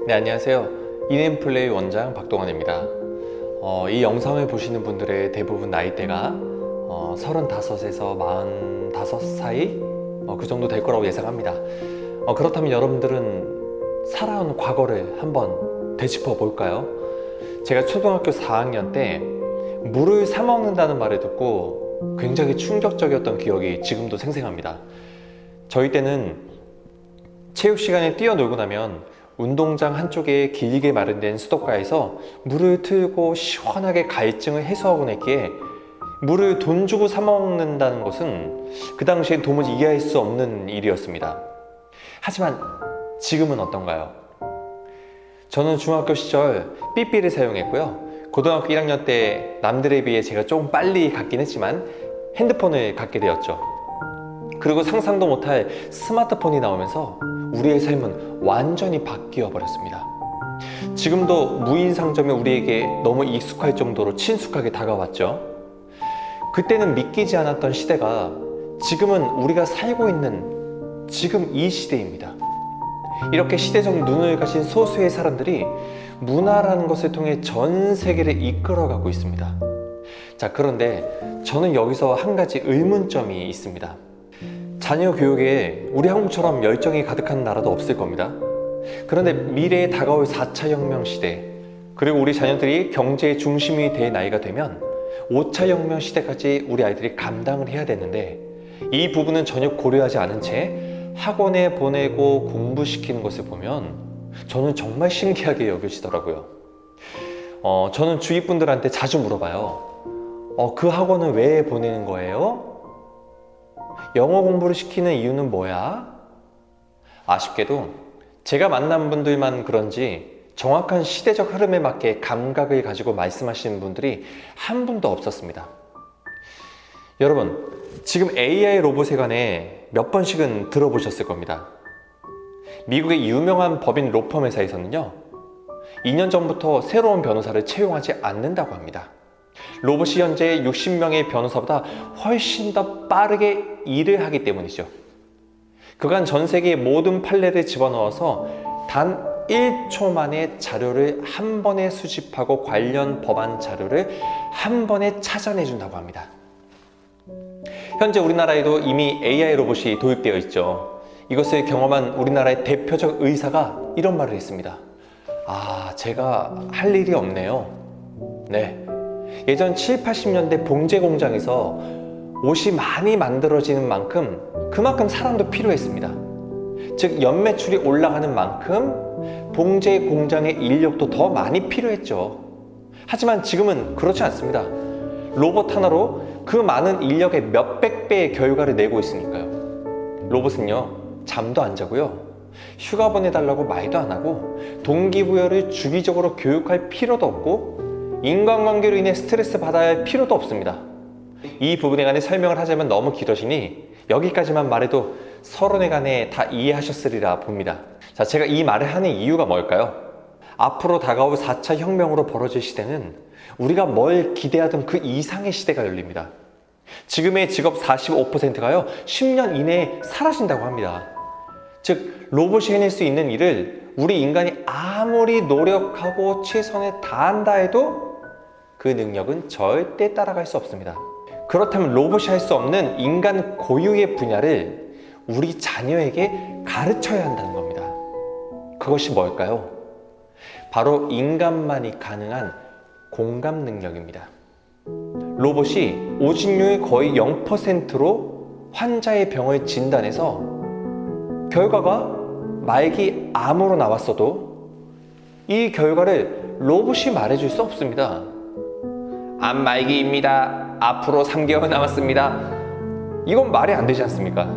네, 안녕하세요. 인앤플레이 원장 박동원입니다. 이 영상을 보시는 분들의 대부분 나이대가 35에서 45 사이 그 정도 될 거라고 예상합니다. 그렇다면 여러분들은 살아온 과거를 한번 되짚어 볼까요? 제가 초등학교 4학년 때 물을 사 먹는다는 말을 듣고 굉장히 충격적이었던 기억이 지금도 생생합니다. 저희 때는 체육 시간에 뛰어놀고 나면 운동장 한쪽에 길게 마련된 수도가에서 물을 틀고 시원하게 갈증을 해소하곤 했기에 물을 돈 주고 사 먹는다는 것은 그 당시엔 도무지 이해할 수 없는 일이었습니다. 하지만 지금은 어떤가요? 저는 중학교 시절 삐삐를 사용했고요. 고등학교 1학년 때 남들에 비해 제가 조금 빨리 갖긴 했지만 핸드폰을 갖게 되었죠. 그리고 상상도 못할 스마트폰이 나오면서 우리의 삶은 완전히 바뀌어 버렸습니다. 지금도 무인상점이 우리에게 너무 익숙할 정도로 친숙하게 다가왔죠. 그때는 믿기지 않았던 시대가 지금은 우리가 살고 있는 지금 이 시대입니다. 이렇게 시대적 눈을 가진 소수의 사람들이 문화라는 것을 통해 전 세계를 이끌어가고 있습니다. 자, 그런데 저는 여기서 한 가지 의문점이 있습니다. 자녀 교육에 우리 한국처럼 열정이 가득한 나라도 없을 겁니다. 그런데 미래에 다가올 4차 혁명 시대, 그리고 우리 자녀들이 경제의 중심이 될 나이가 되면 5차 혁명 시대까지 우리 아이들이 감당을 해야 되는데 이 부분은 전혀 고려하지 않은 채 학원에 보내고 공부시키는 것을 보면 저는 정말 신기하게 여겨지더라고요. 저는 주위 분들한테 자주 물어봐요. 그 학원은 왜 보내는 거예요? 영어 공부를 시키는 이유는 뭐야? 아쉽게도 제가 만난 분들만 그런지 정확한 시대적 흐름에 맞게 감각을 가지고 말씀하시는 분들이 한 분도 없었습니다. 여러분, 지금 AI 로봇에 관해 몇 번씩은 들어보셨을 겁니다. 미국의 유명한 법인 로펌 회사에서는요, 2년 전부터 새로운 변호사를 채용하지 않는다고 합니다. 로봇이 현재 60명의 변호사보다 훨씬 더 빠르게 일을 하기 때문이죠. 그간 전 세계의 모든 판례를 집어넣어서 단 1초 만에 자료를 한 번에 수집하고 관련 법안 자료를 한 번에 찾아내준다고 합니다. 현재 우리나라에도 이미 AI 로봇이 도입되어 있죠. 이것을 경험한 우리나라의 대표적 의사가 이런 말을 했습니다. 제가 할 일이 없네요. 네. 예전 7, 80년대 봉제 공장에서 옷이 많이 만들어지는 만큼 그만큼 사람도 필요했습니다. 즉 연매출이 올라가는 만큼 봉제 공장의 인력도 더 많이 필요했죠. 하지만 지금은 그렇지 않습니다. 로봇 하나로 그 많은 인력의 몇백 배의 결과를 내고 있으니까요. 로봇은요, 잠도 안 자고요, 휴가 보내달라고 말도 안 하고 동기부여를 주기적으로 교육할 필요도 없고 인간관계로 인해 스트레스 받아야 할 필요도 없습니다. 이 부분에 관해 설명을 하자면 너무 길어지니 여기까지만 말해도 서론에 관해 다 이해하셨으리라 봅니다. 자, 제가 이 말을 하는 이유가 뭘까요? 앞으로 다가올 4차 혁명으로 벌어질 시대는 우리가 뭘 기대하던 그 이상의 시대가 열립니다. 지금의 직업 45%가요 10년 이내에 사라진다고 합니다. 즉 로봇이 해낼 수 있는 일을 우리 인간이 아무리 노력하고 최선을 다한다 해도 그 능력은 절대 따라갈 수 없습니다. 그렇다면 로봇이 할 수 없는 인간 고유의 분야를 우리 자녀에게 가르쳐야 한다는 겁니다. 그것이 뭘까요? 바로 인간만이 가능한 공감 능력입니다. 로봇이 오진율 거의 0%로 환자의 병을 진단해서 결과가 말기 암으로 나왔어도 이 결과를 로봇이 말해줄 수 없습니다. 암 말기입니다. 앞으로 3개월 남았습니다. 이건 말이 안 되지 않습니까?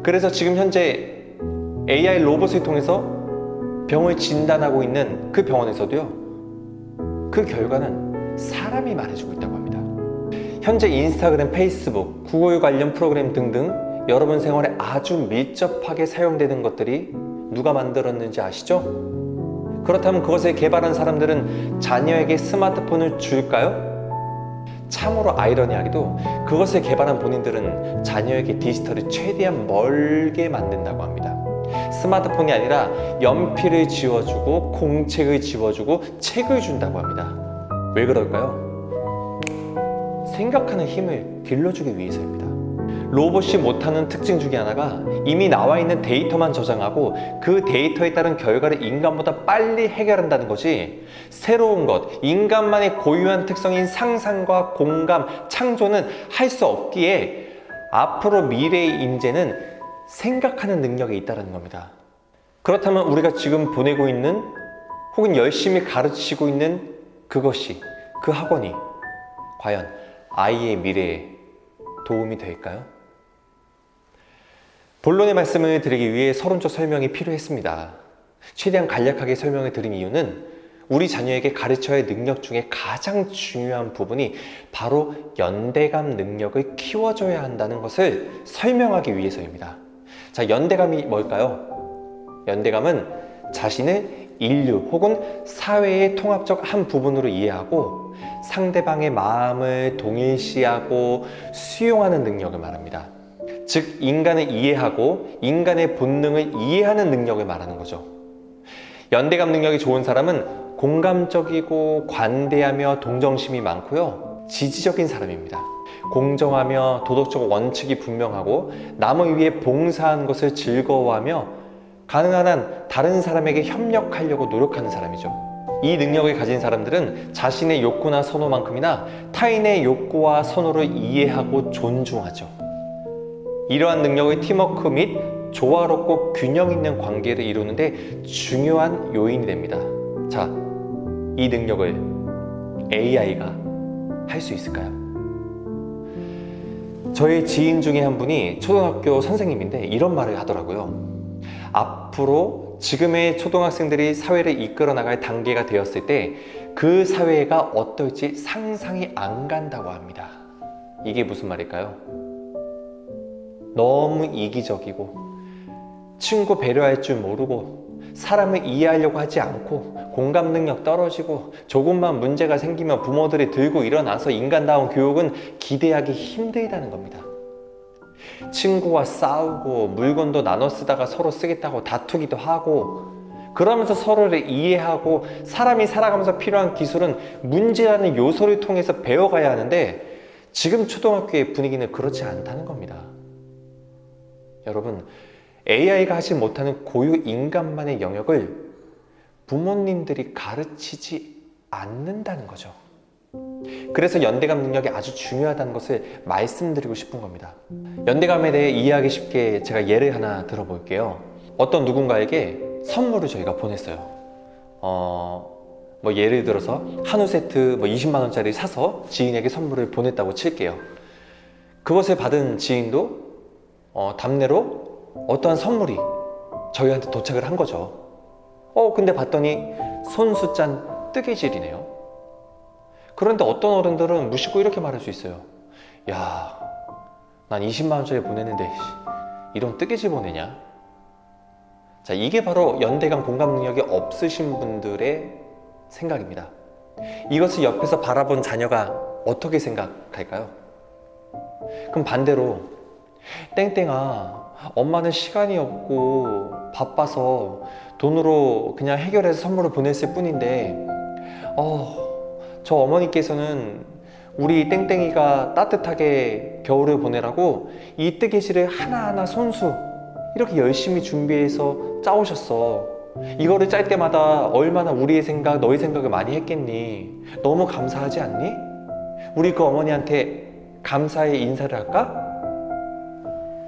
그래서 지금 현재 AI 로봇을 통해서 병을 진단하고 있는 그 병원에서도요, 그 결과는 사람이 말해주고 있다고 합니다. 현재 인스타그램, 페이스북, 구글 관련 프로그램 등등 여러분 생활에 아주 밀접하게 사용되는 것들이 누가 만들었는지 아시죠? 그렇다면 그것을 개발한 사람들은 자녀에게 스마트폰을 줄까요? 참으로 아이러니하게도 그것을 개발한 본인들은 자녀에게 디지털을 최대한 멀게 만든다고 합니다. 스마트폰이 아니라 연필을 지워주고 공책을 지워주고 책을 준다고 합니다. 왜 그럴까요? 생각하는 힘을 길러주기 위해서입니다. 로봇이 못하는 특징 중에 하나가 이미 나와 있는 데이터만 저장하고 그 데이터에 따른 결과를 인간보다 빨리 해결한다는 거지, 새로운 것, 인간만의 고유한 특성인 상상과 공감, 창조는 할 수 없기에 앞으로 미래의 인재는 생각하는 능력이 있다는 겁니다. 그렇다면 우리가 지금 보내고 있는 혹은 열심히 가르치고 있는 그것이, 그 학원이 과연 아이의 미래에 도움이 될까요? 본론의 말씀을 드리기 위해 서론적 설명이 필요했습니다. 최대한 간략하게 설명을 드린 이유는 우리 자녀에게 가르쳐야 할 능력 중에 가장 중요한 부분이 바로 연대감 능력을 키워줘야 한다는 것을 설명하기 위해서입니다. 자, 연대감이 뭘까요? 연대감은 자신을 인류 혹은 사회의 통합적 한 부분으로 이해하고 상대방의 마음을 동일시하고 수용하는 능력을 말합니다. 즉, 인간을 이해하고 인간의 본능을 이해하는 능력을 말하는 거죠. 연대감 능력이 좋은 사람은 공감적이고 관대하며 동정심이 많고요, 지지적인 사람입니다. 공정하며 도덕적 원칙이 분명하고 남을 위해 봉사한 것을 즐거워하며 가능한 한 다른 사람에게 협력하려고 노력하는 사람이죠. 이 능력을 가진 사람들은 자신의 욕구나 선호만큼이나 타인의 욕구와 선호를 이해하고 존중하죠. 이러한 능력의 팀워크 및 조화롭고 균형 있는 관계를 이루는데 중요한 요인이 됩니다. 자, 이 능력을 AI가 할 수 있을까요? 저의 지인 중에 한 분이 초등학교 선생님인데 이런 말을 하더라고요. 앞으로 지금의 초등학생들이 사회를 이끌어 나갈 단계가 되었을 때 그 사회가 어떨지 상상이 안 간다고 합니다. 이게 무슨 말일까요? 너무 이기적이고 친구 배려할 줄 모르고 사람을 이해하려고 하지 않고 공감 능력 떨어지고 조금만 문제가 생기면 부모들이 들고 일어나서 인간다운 교육은 기대하기 힘들다는 겁니다. 친구와 싸우고 물건도 나눠 쓰다가 서로 쓰겠다고 다투기도 하고, 그러면서 서로를 이해하고 사람이 살아가면서 필요한 기술은 문제라는 요소를 통해서 배워가야 하는데 지금 초등학교의 분위기는 그렇지 않다는 겁니다. 여러분, AI가 하지 못하는 고유 인간만의 영역을 부모님들이 가르치지 않는다는 거죠. 그래서 연대감 능력이 아주 중요하다는 것을 말씀드리고 싶은 겁니다. 연대감에 대해 이해하기 쉽게 제가 예를 하나 들어볼게요. 어떤 누군가에게 선물을 저희가 보냈어요. 예를 들어서 한우 세트 20만 원짜리 사서 지인에게 선물을 보냈다고 칠게요. 그것을 받은 지인도 답례로 어떠한 선물이 저희한테 도착을 한 거죠. 근데 봤더니 손수짠 뜨개질이네요. 그런데 어떤 어른들은 무심코 이렇게 말할 수 있어요. 야, 난 20만 원짜리 보냈는데 이런 뜨개질 보내냐? 자, 이게 바로 연대감 공감 능력이 없으신 분들의 생각입니다. 이것을 옆에서 바라본 자녀가 어떻게 생각할까요? 그럼 반대로, 땡땡아, 엄마는 시간이 없고 바빠서 돈으로 그냥 해결해서 선물을 보냈을 뿐인데 저 어머니께서는 우리 땡땡이가 따뜻하게 겨울을 보내라고 이 뜨개질을 하나하나 손수 이렇게 열심히 준비해서 짜오셨어. 이거를 짤 때마다 얼마나 우리의 생각, 너의 생각을 많이 했겠니? 너무 감사하지 않니? 우리 그 어머니한테 감사의 인사를 할까?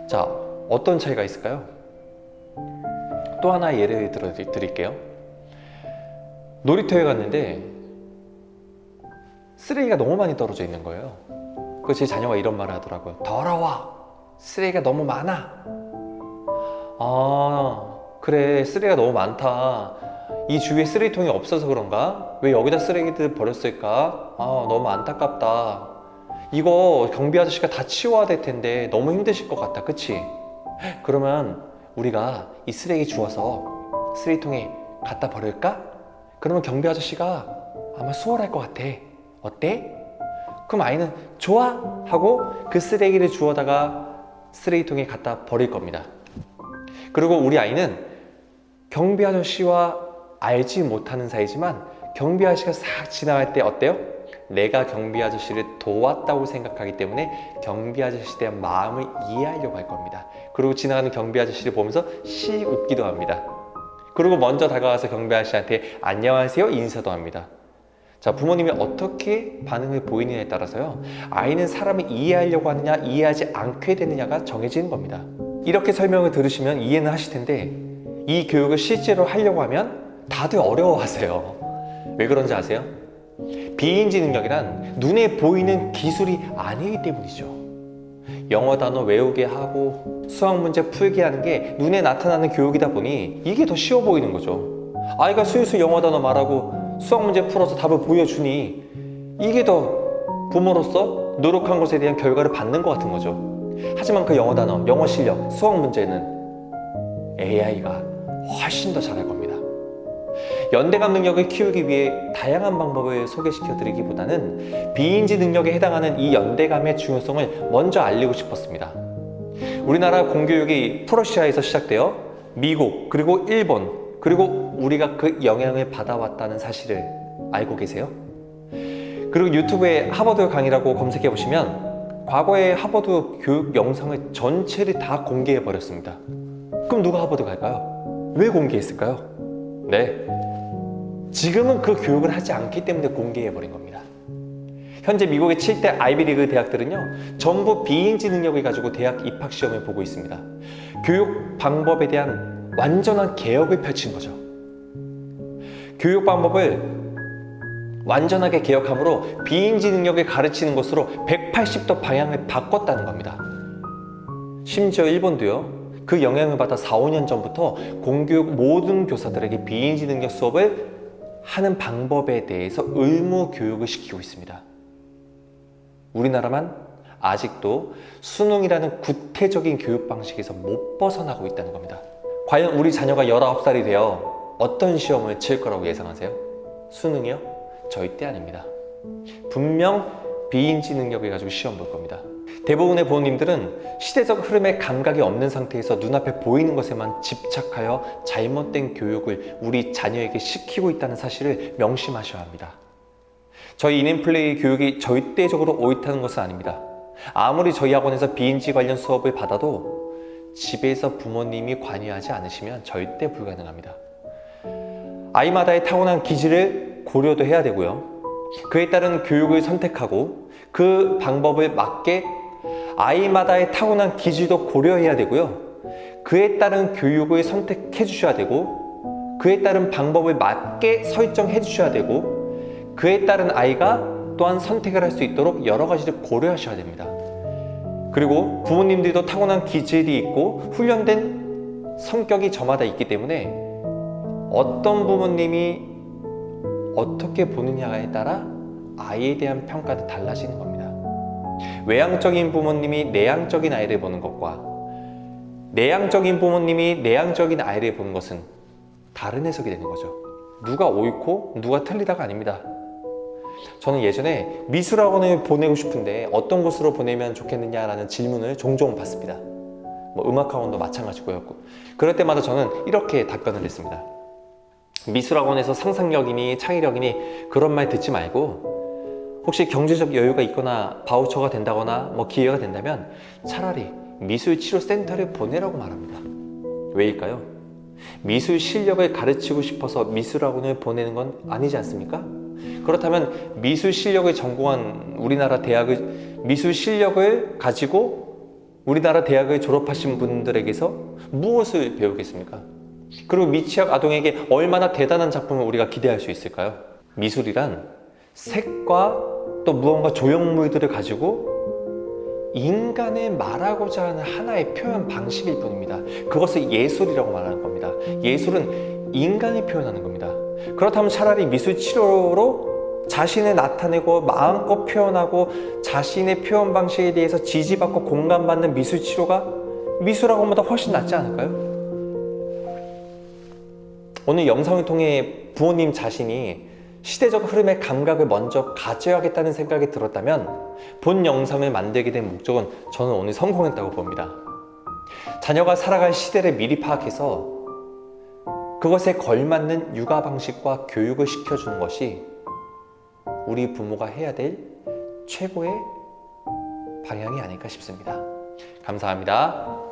자, 어떤 차이가 있을까요? 또 하나 예를 들어 드릴게요. 놀이터에 갔는데 쓰레기가 너무 많이 떨어져 있는 거예요. 그 제 자녀가 이런 말을 하더라고요. 더러워! 쓰레기가 너무 많아! 그래, 쓰레기가 너무 많다. 이 주위에 쓰레기통이 없어서 그런가? 왜 여기다 쓰레기들 버렸을까? 너무 안타깝다. 이거 경비 아저씨가 다 치워야 될 텐데 너무 힘드실 것 같다. 그치? 그러면 우리가 이 쓰레기 주워서 쓰레기통에 갖다 버릴까? 그러면 경비 아저씨가 아마 수월할 것 같아. 어때? 그럼 아이는 좋아! 하고 그 쓰레기를 주워다가 쓰레기통에 갖다 버릴 겁니다. 그리고 우리 아이는 경비 아저씨와 알지 못하는 사이지만 경비 아저씨가 싹 지나갈 때 어때요? 내가 경비 아저씨를 도왔다고 생각하기 때문에 경비 아저씨에 대한 마음을 이해하려고 할 겁니다. 그리고 지나가는 경비 아저씨를 보면서 씩 웃기도 합니다. 그리고 먼저 다가가서 경비 아저씨한테 안녕하세요 인사도 합니다. 자, 부모님이 어떻게 반응을 보이느냐에 따라서요, 아이는 사람을 이해하려고 하느냐 이해하지 않게 되느냐가 정해지는 겁니다. 이렇게 설명을 들으시면 이해는 하실 텐데 이 교육을 실제로 하려고 하면 다들 어려워하세요. 왜 그런지 아세요? 비인지 능력이란 눈에 보이는 기술이 아니기 때문이죠. 영어 단어 외우게 하고 수학 문제 풀게 하는 게 눈에 나타나는 교육이다 보니 이게 더 쉬워 보이는 거죠. 아이가 술술 영어 단어 말하고 수학 문제 풀어서 답을 보여주니 이게 더 부모로서 노력한 것에 대한 결과를 받는 것 같은 거죠. 하지만 그 영어 단어, 영어 실력, 수학 문제는 AI가 훨씬 더 잘할 겁니다. 연대감 능력을 키우기 위해 다양한 방법을 소개시켜 드리기보다는 비인지 능력에 해당하는 이 연대감의 중요성을 먼저 알리고 싶었습니다. 우리나라 공교육이 프러시아에서 시작되어 미국, 그리고 일본, 그리고 우리가 그 영향을 받아왔다는 사실을 알고 계세요? 그리고 유튜브에 하버드 강의라고 검색해 보시면 과거의 하버드 교육 영상을 전체를 다 공개해 버렸습니다. 그럼 누가 하버드 갈까요? 왜 공개했을까요? 네, 지금은 그 교육을 하지 않기 때문에 공개해 버린 겁니다. 현재 미국의 7대 아이비리그 대학들은요, 전부 비인지 능력을 가지고 대학 입학 시험을 보고 있습니다. 교육 방법에 대한 완전한 개혁을 펼친 거죠. 교육 방법을 완전하게 개혁함으로 비인지 능력을 가르치는 것으로 180도 방향을 바꿨다는 겁니다. 심지어 일본도요, 그 영향을 받아 4, 5년 전부터 공교육 모든 교사들에게 비인지 능력 수업을 하는 방법에 대해서 의무 교육을 시키고 있습니다. 우리나라만 아직도 수능이라는 구태적인 교육 방식에서 못 벗어나고 있다는 겁니다. 과연 우리 자녀가 19살이 되어 어떤 시험을 칠 거라고 예상하세요? 수능이요? 절대 아닙니다. 분명 비인지 능력을 가지고 시험 볼 겁니다. 대부분의 부모님들은 시대적 흐름에 감각이 없는 상태에서 눈앞에 보이는 것에만 집착하여 잘못된 교육을 우리 자녀에게 시키고 있다는 사실을 명심하셔야 합니다. 저희 인앤플레이 교육이 절대적으로 옳다는 것은 아닙니다. 아무리 저희 학원에서 비인지 관련 수업을 받아도 집에서 부모님이 관여하지 않으시면 절대 불가능합니다. 아이마다의 타고난 기질을 고려도 해야 되고요, 그에 따른 교육을 선택하고 그 방법을 맞게 아이마다의 타고난 기질도 고려해야 되고요, 그에 따른 교육을 선택해 주셔야 되고 그에 따른 방법을 맞게 설정해 주셔야 되고 그에 따른 아이가 또한 선택을 할 수 있도록 여러 가지를 고려하셔야 됩니다. 그리고 부모님들도 타고난 기질이 있고 훈련된 성격이 저마다 있기 때문에 어떤 부모님이 어떻게 보느냐에 따라 아이에 대한 평가도 달라지는 겁니다. 외향적인 부모님이 내향적인 아이를 보는 것과 내향적인 부모님이 내향적인 아이를 보는 것은 다른 해석이 되는 거죠. 누가 옳고 누가 틀리다가 아닙니다. 저는 예전에 미술학원을 보내고 싶은데 어떤 곳으로 보내면 좋겠느냐라는 질문을 종종 받습니다. 음악학원도 마찬가지고요. 그럴 때마다 저는 이렇게 답변을 했습니다. 미술학원에서 상상력이니 창의력이니 그런 말 듣지 말고 혹시 경제적 여유가 있거나 바우처가 된다거나 기회가 된다면 차라리 미술치료센터를 보내라고 말합니다. 왜일까요? 미술 실력을 가르치고 싶어서 미술학원을 보내는 건 아니지 않습니까? 그렇다면 미술 실력을 전공한 우리나라 대학을, 미술 실력을 가지고 우리나라 대학을 졸업하신 분들에게서 무엇을 배우겠습니까? 그리고 미취학 아동에게 얼마나 대단한 작품을 우리가 기대할 수 있을까요? 미술이란 색과 또 무언가 조형물들을 가지고 인간을 말하고자 하는 하나의 표현 방식일 뿐입니다. 그것을 예술이라고 말하는 겁니다. 예술은 인간이 표현하는 겁니다. 그렇다면 차라리 미술 치료로 자신을 나타내고 마음껏 표현하고 자신의 표현 방식에 대해서 지지받고 공감받는 미술 치료가 미술학원보다 훨씬 낫지 않을까요? 오늘 영상을 통해 부모님 자신이 시대적 흐름의 감각을 먼저 가져야겠다는 생각이 들었다면 본 영상을 만들게 된 목적은 저는 오늘 성공했다고 봅니다. 자녀가 살아갈 시대를 미리 파악해서 그것에 걸맞는 육아 방식과 교육을 시켜주는 것이 우리 부모가 해야 될 최고의 방향이 아닐까 싶습니다. 감사합니다.